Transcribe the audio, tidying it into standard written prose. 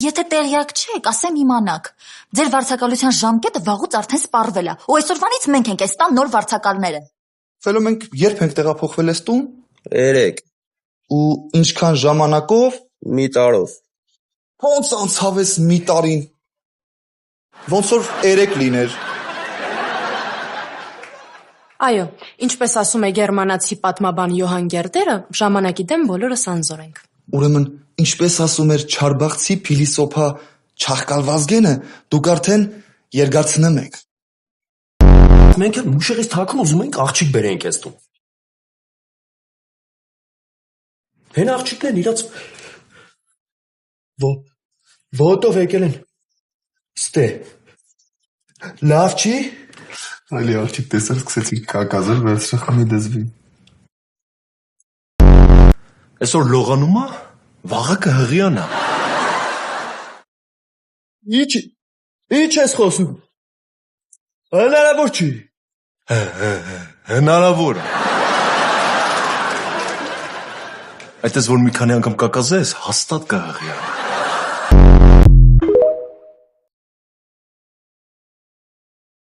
Եթե տեղյակ չեք, ասեմ իմանաք։ Ձեր վարձակալության ժամկետը վաղուց արդեն սպառվել է, ու այսօրվանից մենք ենք այս տան նոր վարձակալները։ Ֆելո մենք երբ ենք տեղափոխվել այս տուն։ 3 Ու ինչքան ժամանակով։ մի տարով։ Ոնց անցավ էս մի տարին։ Ոնց որ 3 լիներ։ Այո, ինչպես ասում է գերմանացի պատմաբան Յոհան Գերդերը, ժամանակի դեմ բոլորս անզոր ենք։ Ուրեմն, ինչպես ասում էր չարբաղցի փիլիսոփա Չախկալվազգենը, դուք արդեն երկարցնեմ եք։ Մենք էլ մուշեղից թաքուն ուզում ենք աղջիկ բերենք այս տուն։ Հեն աղջիկներն իրաց ոտով եկել են։ Ստե։ Լավ չի։ Այլի աղջիկ տեսար սկսեցինք կակազել վերցրախ մի դզվի։ Այսօր լողանում է, վաղը կհղիանա։ Ինչ ես խոսում։ Հնարավոր չի։ Հնարավոր է։ Այդ ես որ մի քանի անգամ կակազես, հաստատ կհղիանա։